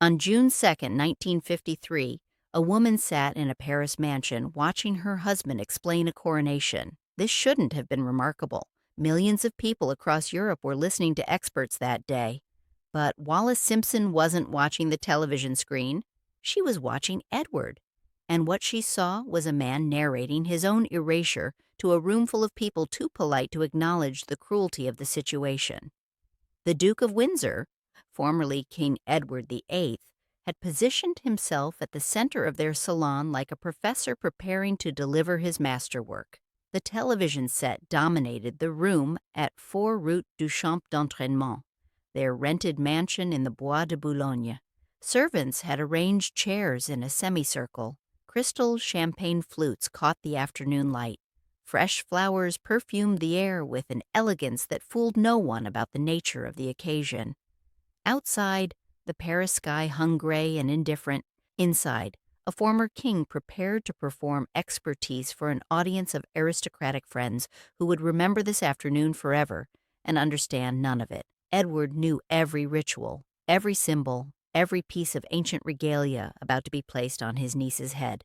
On June 2nd, 1953, a woman sat in a Paris mansion watching her husband explain a coronation. This shouldn't have been remarkable. Millions of people across Europe were listening to experts that day. But Wallis Simpson wasn't watching the television screen. She was watching Edward. And what she saw was a man narrating his own erasure to a room full of people too polite to acknowledge the cruelty of the situation. The Duke of Windsor, formerly King Edward VIII, had positioned himself at the center of their salon like a professor preparing to deliver his masterwork. The television set dominated the room at 4 Route du Champ d'Entraînement, their rented mansion in the Bois de Boulogne. Servants had arranged chairs in a semicircle. Crystal champagne flutes caught the afternoon light. Fresh flowers perfumed the air with an elegance that fooled no one about the nature of the occasion. Outside, the Paris sky hung gray and indifferent. Inside, a former king prepared to perform expertise for an audience of aristocratic friends who would remember this afternoon forever and understand none of it. Edward knew every ritual, every symbol, every piece of ancient regalia about to be placed on his niece's head.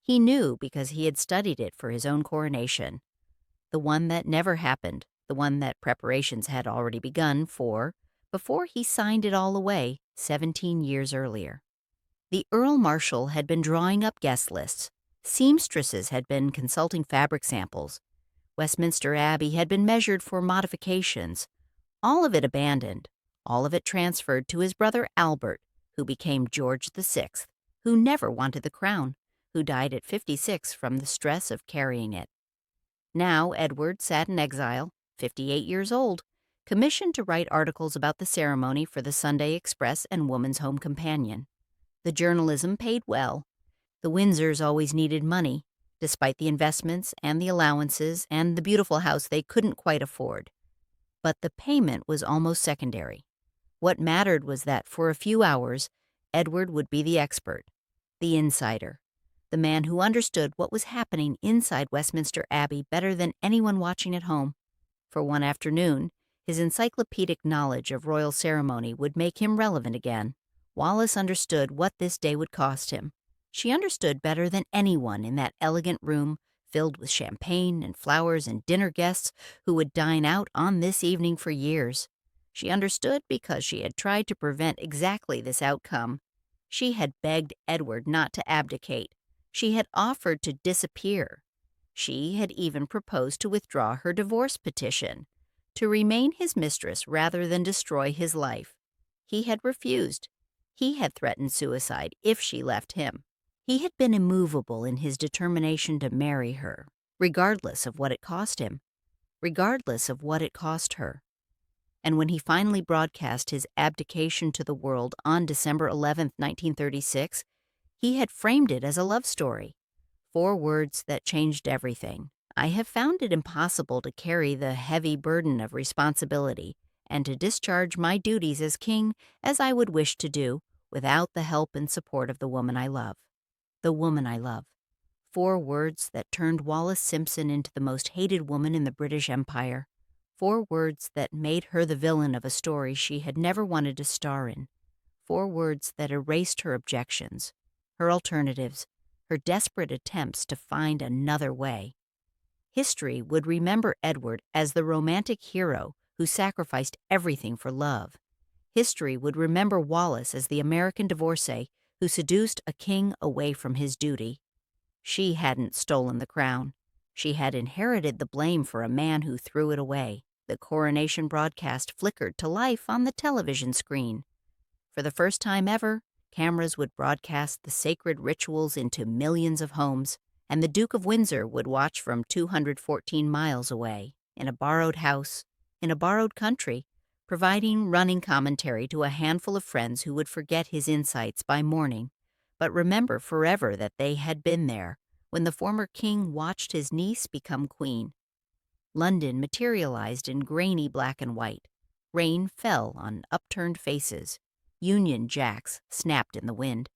He knew because he had studied it for his own coronation, the one that never happened, the one that preparations had already begun for, before he signed it all away 17 years earlier. The Earl Marshal had been drawing up guest lists. Seamstresses had been consulting fabric samples. Westminster Abbey had been measured for modifications. All of it abandoned, all of it transferred to his brother Albert, who became George VI, who never wanted the crown, who died at 56 from the stress of carrying it. Now Edward sat in exile, 58 years old, commissioned to write articles about the ceremony for the Sunday Express and Woman's Home Companion. The journalism paid well. The Windsors always needed money, despite the investments and the allowances and the beautiful house they couldn't quite afford. But the payment was almost secondary. What mattered was that for a few hours, Edward would be the expert, the insider, the man who understood what was happening inside Westminster Abbey better than anyone watching at home. For one afternoon, his encyclopedic knowledge of royal ceremony would make him relevant again. Wallis understood what this day would cost him. She understood better than anyone in that elegant room filled with champagne and flowers and dinner guests who would dine out on this evening for years. She understood because she had tried to prevent exactly this outcome. She had begged Edward not to abdicate. She had offered to disappear. She had even proposed to withdraw her divorce petition, to remain his mistress rather than destroy his life. He had refused. He had threatened suicide if she left him. He had been immovable in his determination to marry her, regardless of what it cost him, regardless of what it cost her. And when he finally broadcast his abdication to the world on December 11th, 1936, he had framed it as a love story. 4 words that changed everything. I have found it impossible to carry the heavy burden of responsibility and to discharge my duties as king as I would wish to do without the help and support of the woman I love. The woman I love. 4 words that turned Wallis Simpson into the most hated woman in the British Empire. 4 words that made her the villain of a story she had never wanted to star in. 4 words that erased her objections, her alternatives, her desperate attempts to find another way. History would remember Edward as the romantic hero who sacrificed everything for love. History would remember Wallis as the American divorcee who seduced a king away from his duty. She hadn't stolen the crown. She had inherited the blame for a man who threw it away. The coronation broadcast flickered to life on the television screen. For the first time ever, cameras would broadcast the sacred rituals into millions of homes, and the Duke of Windsor would watch from 214 miles away, in a borrowed house, in a borrowed country, providing running commentary to a handful of friends who would forget his insights by morning, but remember forever that they had been there when the former king watched his niece become queen. London materialized in grainy black and white. Rain fell on upturned faces. Union Jacks snapped in the wind.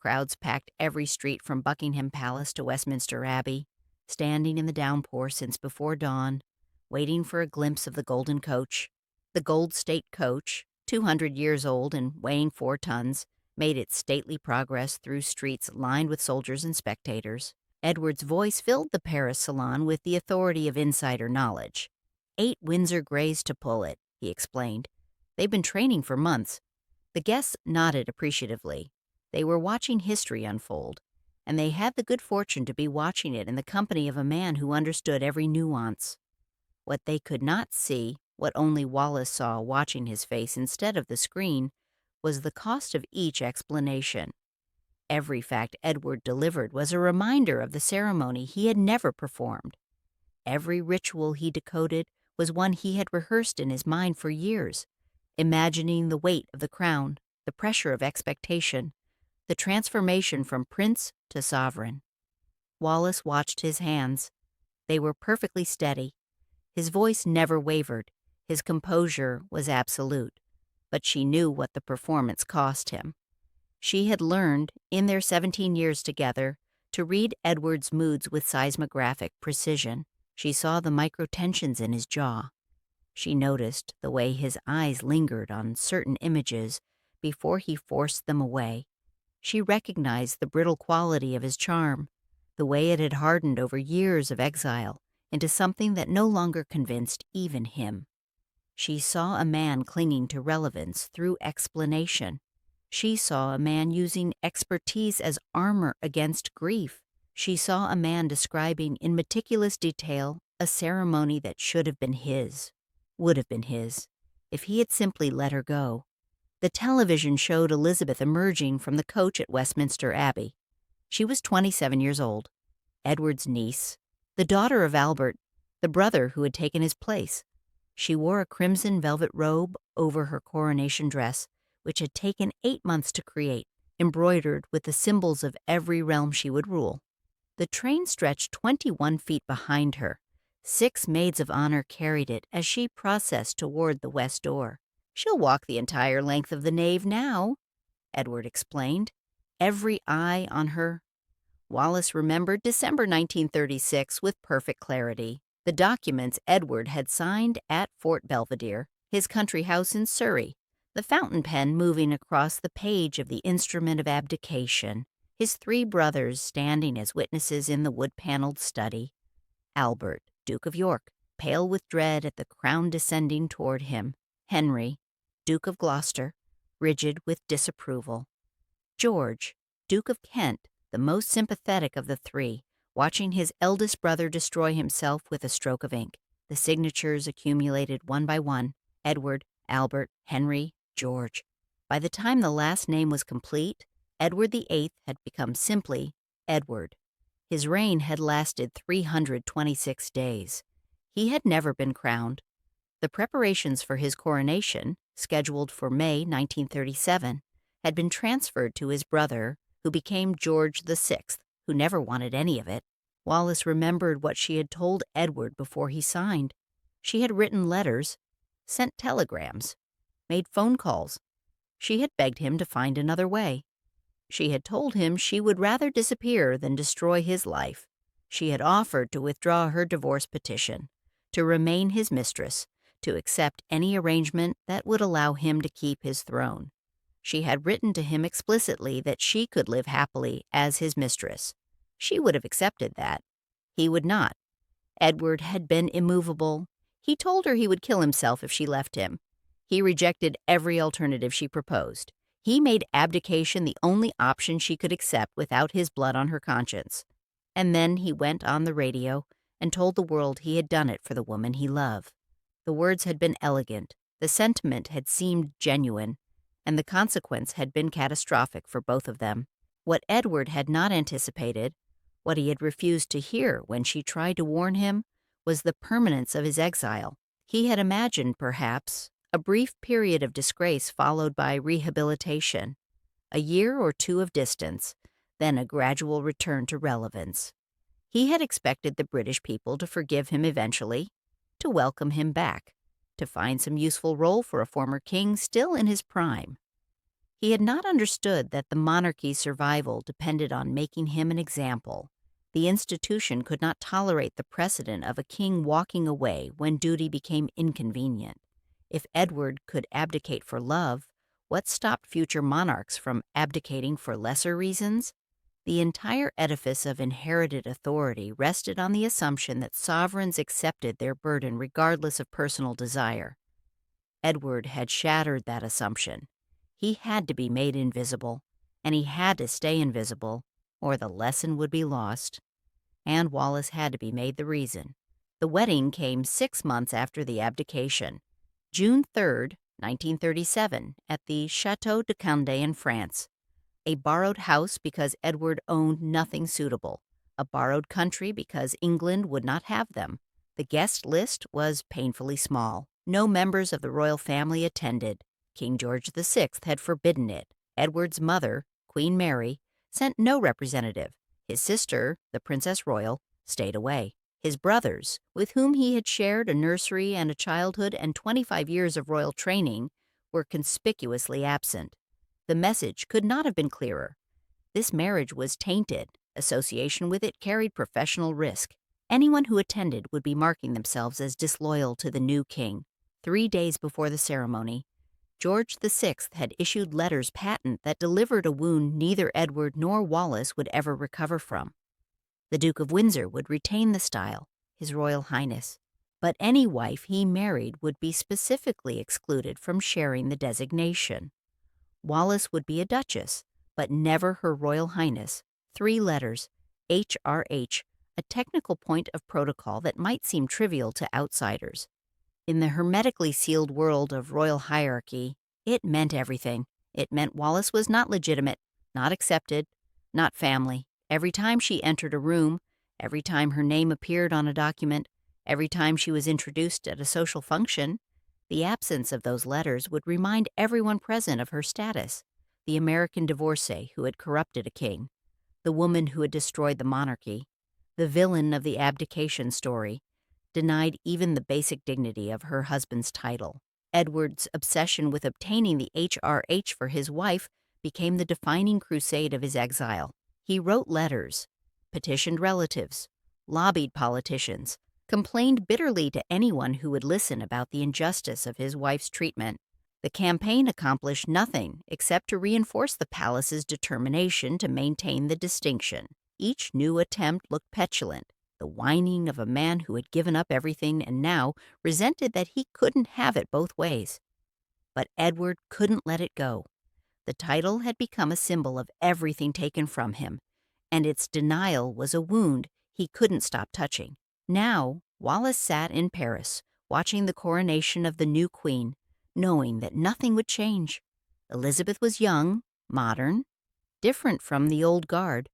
Crowds packed every street from Buckingham Palace to Westminster Abbey, standing in the downpour since before dawn, waiting for a glimpse of the golden coach. The gold state coach, 200 years old and weighing 4 tons, made its stately progress through streets lined with soldiers and spectators. Edward's voice filled the Paris salon with the authority of insider knowledge. 8 Windsor Greys to pull it, he explained. They've been training for months. The guests nodded appreciatively. They were watching history unfold, and they had the good fortune to be watching it in the company of a man who understood every nuance. What they could not see, what only Wallis saw watching his face instead of the screen, was the cost of each explanation. Every fact Edward delivered was a reminder of the ceremony he had never performed. Every ritual he decoded was one he had rehearsed in his mind for years, imagining the weight of the crown, the pressure of expectation, the transformation from prince to sovereign. Wallis watched his hands. They were perfectly steady. His voice never wavered. His composure was absolute. But she knew what the performance cost him. She had learned, in their 17 years together, to read Edward's moods with seismographic precision. She saw the microtensions in his jaw. She noticed the way his eyes lingered on certain images before he forced them away. She recognized the brittle quality of his charm, the way it had hardened over years of exile into something that no longer convinced even him. She saw a man clinging to relevance through explanation. She saw a man using expertise as armor against grief. She saw a man describing in meticulous detail a ceremony that should have been his, would have been his, if he had simply let her go. The television showed Elizabeth emerging from the coach at Westminster Abbey. She was 27 years old, Edward's niece, the daughter of Albert, the brother who had taken his place. She wore a crimson velvet robe over her coronation dress, which had taken 8 months to create, embroidered with the symbols of every realm she would rule. The train stretched 21 feet behind her. 6 maids of honor carried it as she processed toward the west door. "She'll walk the entire length of the nave now," Edward explained, every eye on her. Wallis remembered December 1936 with perfect clarity. The documents Edward had signed at Fort Belvedere, his country house in Surrey, the fountain pen moving across the page of the instrument of abdication, his 3 brothers standing as witnesses in the wood-paneled study. Albert, Duke of York, pale with dread at the crown descending toward him. Henry, Duke of Gloucester, rigid with disapproval. George, Duke of Kent, the most sympathetic of the 3, watching his eldest brother destroy himself with a stroke of ink. The signatures accumulated one by one: Edward, Albert, Henry, George. By the time the last name was complete, Edward VIII had become simply Edward. His reign had lasted 326 days. He had never been crowned. The preparations for his coronation, scheduled for May 1937, had been transferred to his brother, who became George VI, who never wanted any of it. Wallis remembered what she had told Edward before he signed. She had written letters, sent telegrams, made phone calls. She had begged him to find another way. She had told him she would rather disappear than destroy his life. She had offered to withdraw her divorce petition, to remain his mistress, to accept any arrangement that would allow him to keep his throne. She had written to him explicitly that she could live happily as his mistress. She would have accepted that. He would not. Edward had been immovable. He told her he would kill himself if she left him. He rejected every alternative she proposed. He made abdication the only option she could accept without his blood on her conscience. And then he went on the radio and told the world he had done it for the woman he loved. The words had been elegant, the sentiment had seemed genuine, and the consequence had been catastrophic for both of them. What Edward had not anticipated, what he had refused to hear when she tried to warn him, was the permanence of his exile. He had imagined, perhaps, a brief period of disgrace followed by rehabilitation, a year or 2 of distance, then a gradual return to relevance. He had expected the British people to forgive him eventually, to welcome him back, to find some useful role for a former king still in his prime. He had not understood that the monarchy's survival depended on making him an example. The institution could not tolerate the precedent of a king walking away when duty became inconvenient. If Edward could abdicate for love, What stopped future monarchs from abdicating for lesser reasons? The entire edifice of inherited authority rested on the assumption that sovereigns accepted their burden regardless of personal desire. Edward had shattered that assumption. He had to be made invisible, and he had to stay invisible, or the lesson would be lost. And Wallis had to be made the reason. The wedding came 6 months after the abdication, June 3rd, 1937, at the Château de Condé in France. A borrowed house because Edward owned nothing suitable, a borrowed country because England would not have them. The guest list was painfully small. No members of the royal family attended. King George VI had forbidden it. Edward's mother, Queen Mary, sent no representative. His sister, the Princess Royal, stayed away. His brothers, with whom he had shared a nursery and a childhood and 25 years of royal training, were conspicuously absent. The message could not have been clearer. This marriage was tainted. Association with it carried professional risk. Anyone who attended would be marking themselves as disloyal to the new king. 3 days before the ceremony, George VI had issued letters patent that delivered a wound neither Edward nor Wallis would ever recover from. The Duke of Windsor would retain the style, His Royal Highness, but any wife he married would be specifically excluded from sharing the designation. Wallis would be a Duchess, but never Her Royal Highness. 3 letters, HRH, a technical point of protocol that might seem trivial to outsiders. In the hermetically sealed world of royal hierarchy, it meant everything. It meant Wallis was not legitimate, not accepted, not family. Every time she entered a room, every time her name appeared on a document, every time she was introduced at a social function, the absence of those letters would remind everyone present of her status: the American divorcee who had corrupted a king, the woman who had destroyed the monarchy, the villain of the abdication story, denied even the basic dignity of her husband's title. Edward's obsession with obtaining the HRH for his wife became the defining crusade of his exile. He wrote letters, petitioned relatives, lobbied politicians, complained bitterly to anyone who would listen about the injustice of his wife's treatment. The campaign accomplished nothing except to reinforce the palace's determination to maintain the distinction. Each new attempt looked petulant, the whining of a man who had given up everything and now resented that he couldn't have it both ways. But Edward couldn't let it go. The title had become a symbol of everything taken from him, and its denial was a wound he couldn't stop touching. Now, Wallis sat in Paris, watching the coronation of the new queen, knowing that nothing would change. Elizabeth was young, modern, different from the old guard.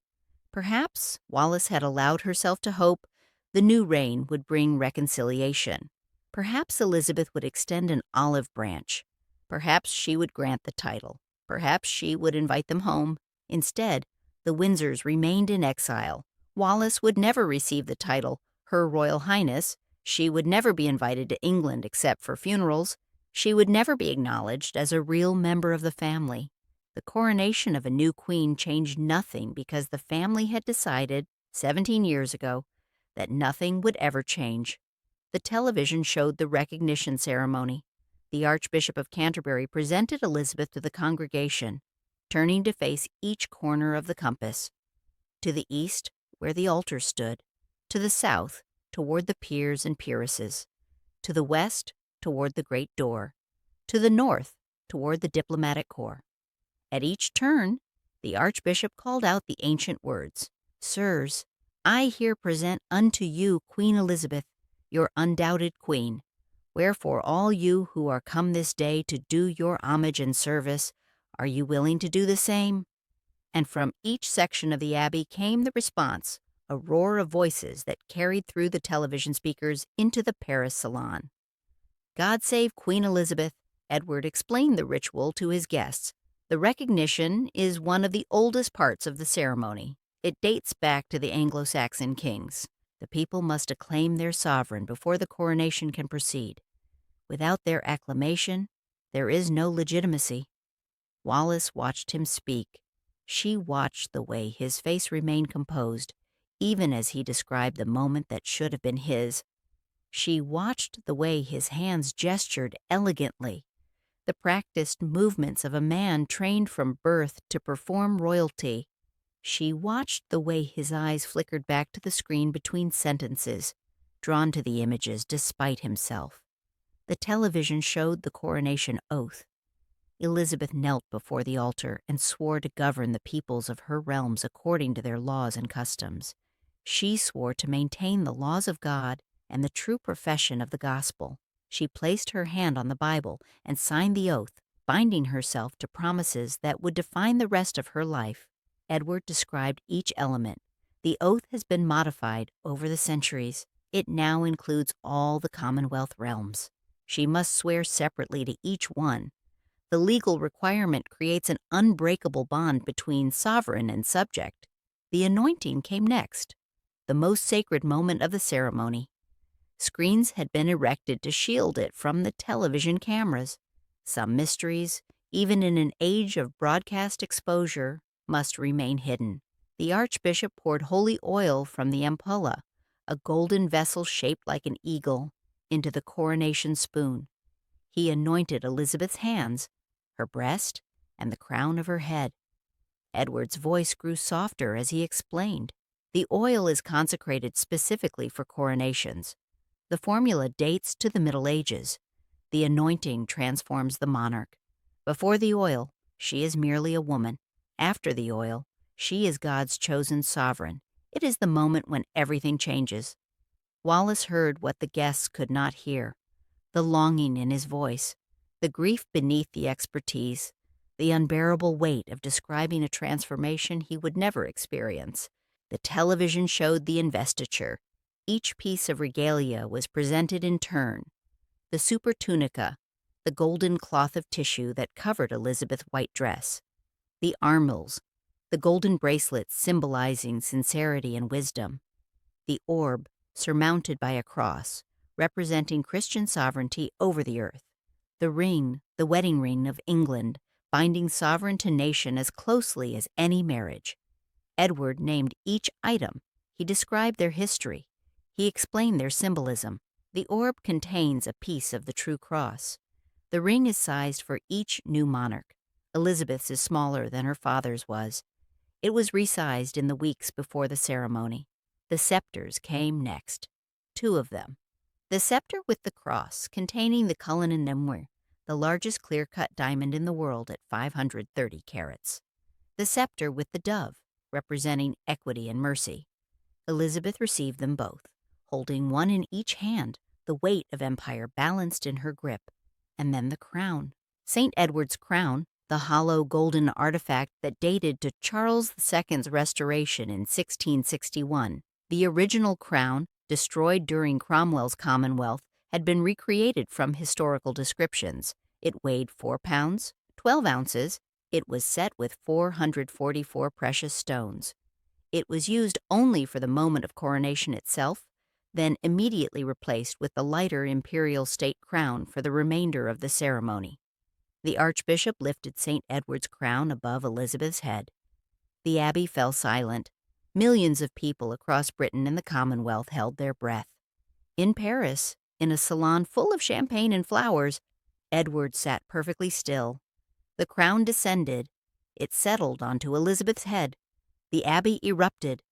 Perhaps Wallis had allowed herself to hope the new reign would bring reconciliation. Perhaps Elizabeth would extend an olive branch. Perhaps she would grant the title. Perhaps she would invite them home. Instead, the Windsors remained in exile. Wallis would never receive the title Her Royal Highness. She would never be invited to England except for funerals. She would never be acknowledged as a real member of the family. The coronation of a new queen changed nothing because the family had decided, 17 years ago, that nothing would ever change. The television showed the recognition ceremony. The Archbishop of Canterbury presented Elizabeth to the congregation, turning to face each corner of the compass. To the east, where the altar stood. To the south, toward the peers and peeresses. To the west, toward the great door. To the north, toward the diplomatic corps. At each turn, the Archbishop called out the ancient words, "Sirs, I here present unto you Queen Elizabeth, your undoubted queen. Wherefore all you who are come this day to do your homage and service, are you willing to do the same?" And from each section of the abbey came the response, a roar of voices that carried through the television speakers into the Paris salon. God save Queen Elizabeth, Edward explained the ritual to his guests. The recognition is one of the oldest parts of the ceremony. It dates back to the Anglo-Saxon kings. The people must acclaim their sovereign before the coronation can proceed. Without their acclamation, there is no legitimacy. Wallis watched him speak. She watched the way his face remained composed, even as he described the moment that should have been his. She watched the way his hands gestured elegantly. the practiced movements of a man trained from birth to perform royalty. She watched the way his eyes flickered back to the screen between sentences, drawn to the images despite himself. The television showed the coronation oath. Elizabeth knelt before the altar and swore to govern the peoples of her realms according to their laws and customs. She swore to maintain the laws of God and the true profession of the gospel. She placed her hand on the Bible and signed the oath, binding herself to promises that would define the rest of her life. Edward described each element. The oath has been modified over the centuries. It now includes all the Commonwealth realms. She must swear separately to each one. The legal requirement creates an unbreakable bond between sovereign and subject. The anointing came next, the most sacred moment of the ceremony. Screens had been erected to shield it from the television cameras. Some mysteries, even in an age of broadcast exposure, must remain hidden. The archbishop poured holy oil from the ampulla, a golden vessel shaped like an eagle, into the coronation spoon. He anointed Elizabeth's hands, her breast, and the crown of her head. Edward's voice grew softer as he explained. The oil is consecrated specifically for coronations. The formula dates to the Middle Ages. The anointing transforms the monarch. Before the oil, she is merely a woman. After the oil, she is God's chosen sovereign. It is the moment when everything changes. Wallis heard what the guests could not hear, the longing in his voice, the grief beneath the expertise, the unbearable weight of describing a transformation he would never experience. The television showed the investiture. Each piece of regalia was presented in turn. The supertunica, the golden cloth of tissue that covered Elizabeth's white dress. The armils, the golden bracelets symbolizing sincerity and wisdom. The orb, surmounted by a cross, representing Christian sovereignty over the earth. The ring, the wedding ring of England, binding sovereign to nation as closely as any marriage. Edward named each item. He described their history. He explained their symbolism. The orb contains a piece of the true cross. The ring is sized for each new monarch. Elizabeth's is smaller than her father's was. It was resized in the weeks before the ceremony. The scepters came next. 2 of them. The scepter with the cross, containing the Cullinan Nimue, the largest clear-cut diamond in the world at 530 carats. The scepter with the dove, representing equity and mercy. Elizabeth received them both, holding one in each hand, the weight of empire balanced in her grip. And then the crown. St. Edward's crown, the hollow golden artifact that dated to Charles II's restoration in 1661. The original crown, destroyed during Cromwell's Commonwealth, had been recreated from historical descriptions. It weighed 4 pounds, 12 ounces. It was set with 444 precious stones. It was used only for the moment of coronation itself, then immediately replaced with the lighter imperial state crown for the remainder of the ceremony. The archbishop lifted St. Edward's crown above Elizabeth's head. The abbey fell silent. Millions of people across Britain and the Commonwealth held their breath. In Paris, in a salon full of champagne and flowers, Edward sat perfectly still. The crown descended. It settled onto Elizabeth's head. The abbey erupted.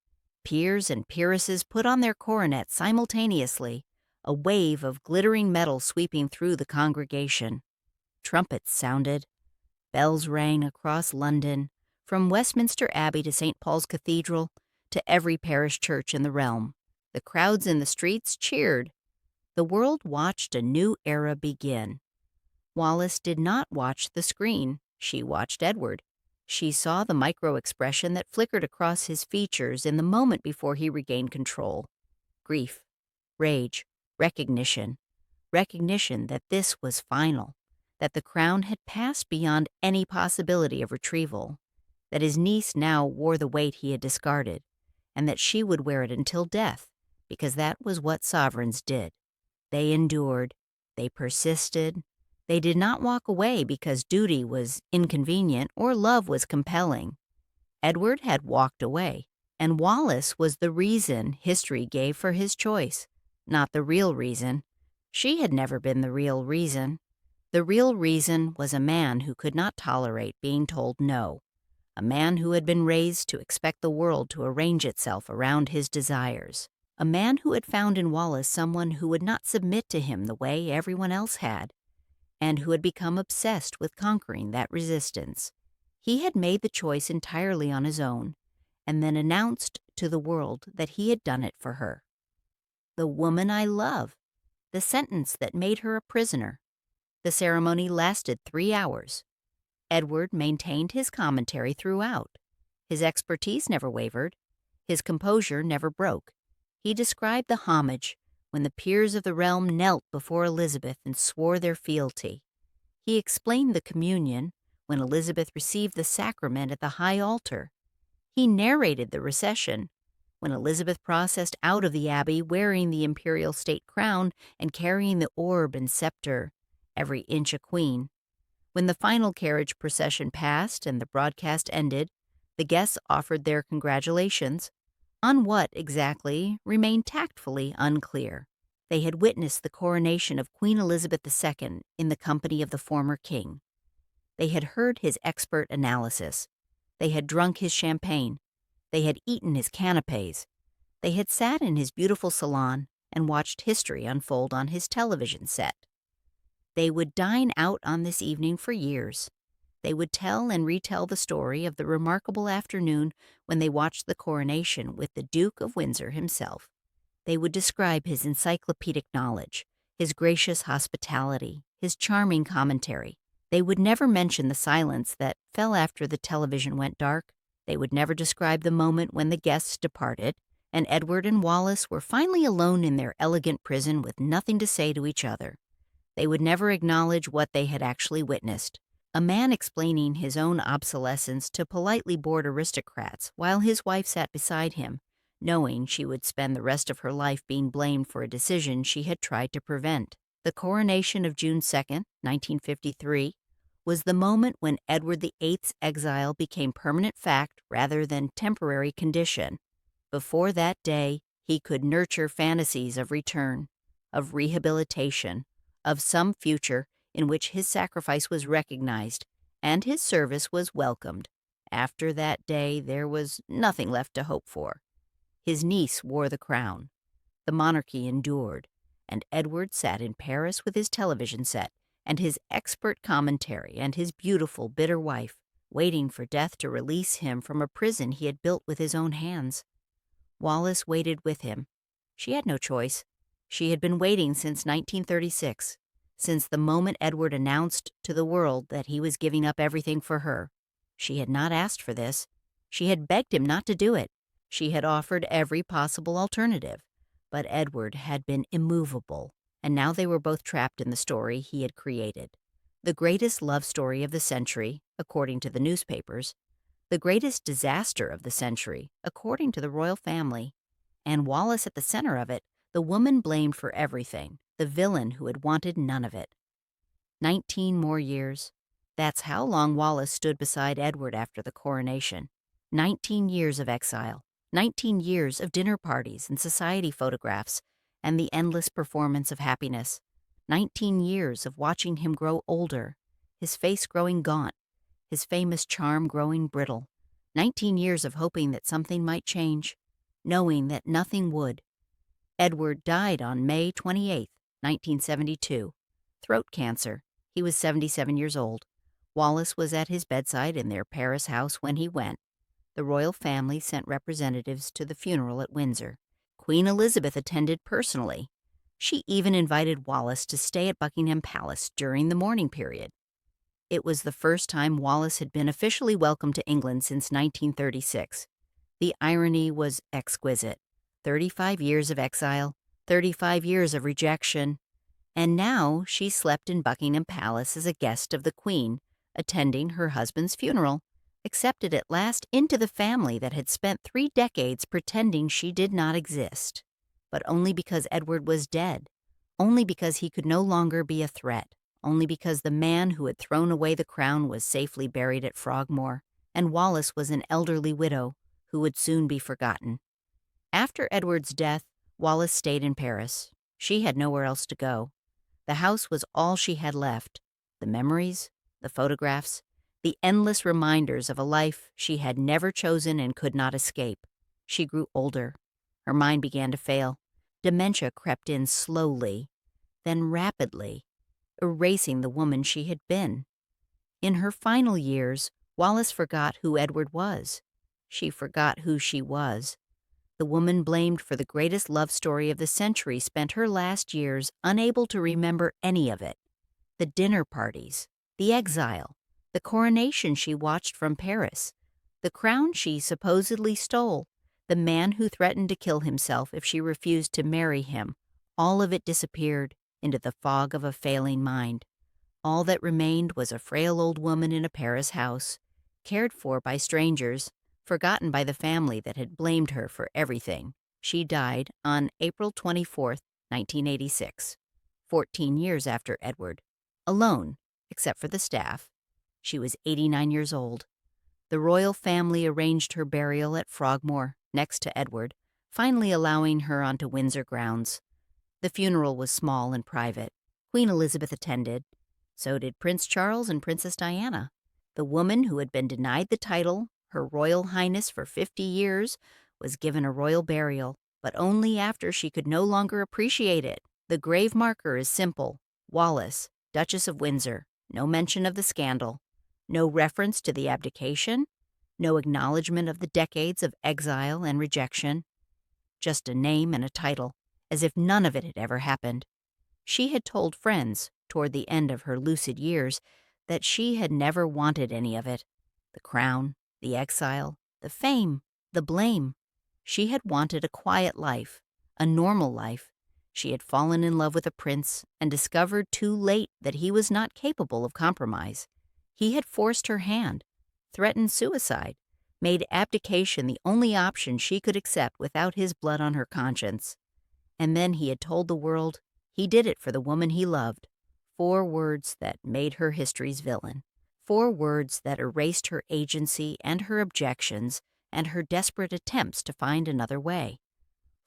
Peers and peeresses put on their coronets simultaneously, a wave of glittering metal sweeping through the congregation. Trumpets sounded. Bells rang across London, from Westminster Abbey to St. Paul's Cathedral, to every parish church in the realm. The crowds in the streets cheered. The world watched a new era begin. Wallis did not watch the screen. She watched Edward. She saw the micro-expression that flickered across his features in the moment before he regained control. Grief, rage, recognition. Recognition that this was final, that the crown had passed beyond any possibility of retrieval, that his niece now wore the weight he had discarded, and that she would wear it until death, because that was what sovereigns did. They endured. They persisted. They did not walk away because duty was inconvenient or love was compelling. Edward had walked away, and Wallis was the reason history gave for his choice, not the real reason. She had never been the real reason. The real reason was a man who could not tolerate being told no, a man who had been raised to expect the world to arrange itself around his desires, a man who had found in Wallis someone who would not submit to him the way everyone else had, and who had become obsessed with conquering that resistance. He had made the choice entirely on his own, and then announced to the world that he had done it for her. The woman I love, the sentence that made her a prisoner. The ceremony lasted 3 hours. Edward maintained his commentary throughout. His expertise never wavered. His composure never broke. He described the homage when the peers of the realm knelt before Elizabeth and swore their fealty. He explained the communion when Elizabeth received the sacrament at the high altar. He narrated the recession when Elizabeth processed out of the abbey wearing the imperial state crown and carrying the orb and scepter, every inch a queen. When the final carriage procession passed and the broadcast ended, the guests offered their congratulations. On what, exactly, remained tactfully unclear. They had witnessed the coronation of Queen Elizabeth II in the company of the former king. They had heard his expert analysis. They had drunk his champagne. They had eaten his canapes. They had sat in his beautiful salon and watched history unfold on his television set. They would dine out on this evening for years. They would tell and retell the story of the remarkable afternoon when they watched the coronation with the Duke of Windsor himself. They would describe his encyclopedic knowledge, his gracious hospitality, his charming commentary. They would never mention the silence that fell after the television went dark. They would never describe the moment when the guests departed, and Edward and Wallis were finally alone in their elegant prison with nothing to say to each other. They would never acknowledge what they had actually witnessed. A man explaining his own obsolescence to politely bored aristocrats while his wife sat beside him, knowing she would spend the rest of her life being blamed for a decision she had tried to prevent. The coronation of June 2nd, 1953, was the moment when Edward VIII's exile became permanent fact rather than temporary condition. Before that day, he could nurture fantasies of return, of rehabilitation, of some future in which his sacrifice was recognized and his service was welcomed. After that day, there was nothing left to hope for. His niece wore the crown. The monarchy endured, and Edward sat in Paris with his television set and his expert commentary and his beautiful, bitter wife, waiting for death to release him from a prison he had built with his own hands. Wallis waited with him. She had no choice. She had been waiting since 1936, since the moment Edward announced to the world that he was giving up everything for her. She had not asked for this. She had begged him not to do it. She had offered every possible alternative. But Edward had been immovable, and now they were both trapped in the story he had created. The greatest love story of the century, according to the newspapers. The greatest disaster of the century, according to the royal family. And Wallis at the center of it, the woman blamed for everything, the villain who had wanted none of it. 19 more years. That's how long Wallis stood beside Edward after the coronation. 19 years of exile. 19 years of dinner parties and society photographs, and the endless performance of happiness. 19 years of watching him grow older, his face growing gaunt, his famous charm growing brittle. 19 years of hoping that something might change, knowing that nothing would. Edward died on May 28, 1972. Throat cancer. He was 77 years old. Wallis was at his bedside in their Paris house when he went. The royal family sent representatives to the funeral at Windsor. Queen Elizabeth attended personally. She even invited Wallis to stay at Buckingham Palace during the mourning period. It was the first time Wallis had been officially welcomed to England since 1936. The irony was exquisite. 35 years of exile, 35 years of rejection, and now she slept in Buckingham Palace as a guest of the Queen, attending her husband's funeral. Accepted at last into the family that had spent 3 decades pretending she did not exist, but only because Edward was dead, only because he could no longer be a threat, only because the man who had thrown away the crown was safely buried at Frogmore, and Wallis was an elderly widow who would soon be forgotten. After Edward's death, Wallis stayed in Paris. She had nowhere else to go. The house was all she had left. the memories, the photographs, the endless reminders of a life she had never chosen and could not escape. She grew older. Her mind began to fail. Dementia crept in slowly, then rapidly, erasing the woman she had been. In her final years, Wallis forgot who Edward was. She forgot who she was. The woman blamed for the greatest love story of the century spent her last years unable to remember any of it. The dinner parties, the exile, the coronation she watched from Paris, the crown she supposedly stole, the man who threatened to kill himself if she refused to marry him. All of it disappeared into the fog of a failing mind. All that remained was a frail old woman in a Paris house, cared for by strangers, forgotten by the family that had blamed her for everything. She died on April 24th, 1986, 14 years after Edward, alone, except for the staff. She was 89 years old. The royal family arranged her burial at Frogmore, next to Edward, finally allowing her onto Windsor grounds. The funeral was small and private. Queen Elizabeth attended. So did Prince Charles and Princess Diana. The woman who had been denied the title, Her Royal Highness, for 50 years, was given a royal burial, but only after she could no longer appreciate it. The grave marker is simple: Wallis, Duchess of Windsor. No mention of the scandal. No reference to the abdication. No acknowledgement of the decades of exile and rejection. Just a name and a title, as if none of it had ever happened. She had told friends, toward the end of her lucid years, that she had never wanted any of it. The crown, the exile, the fame, the blame. She had wanted a quiet life, a normal life. She had fallen in love with a prince and discovered too late that he was not capable of compromise. He had forced her hand, threatened suicide, made abdication the only option she could accept without his blood on her conscience. And then he had told the world he did it for the woman he loved. 4 words that made her history's villain. 4 words that erased her agency and her objections and her desperate attempts to find another way.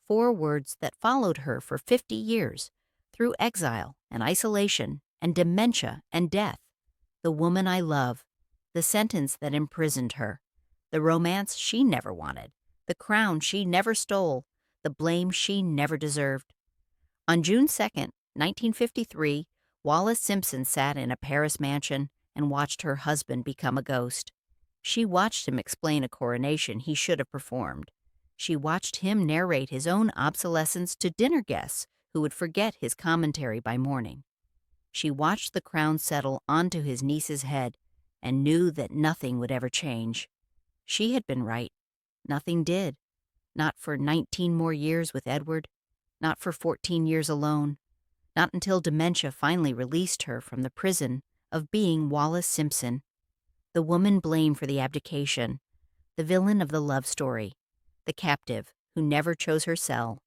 4 words that followed her for 50 years, through exile and isolation and dementia and death. The woman I love, the sentence that imprisoned her, the romance she never wanted, the crown she never stole, the blame she never deserved. On June 2nd, 1953, Wallis Simpson sat in a Paris mansion and watched her husband become a ghost. She watched him explain a coronation he should have performed. She watched him narrate his own obsolescence to dinner guests who would forget his commentary by morning. She watched the crown settle onto his niece's head and knew that nothing would ever change. She had been right. Nothing did. Not for 19 more years with Edward. Not for 14 years alone. Not until dementia finally released her from the prison of being Wallis Simpson, the woman blamed for the abdication, the villain of the love story, the captive who never chose her cell,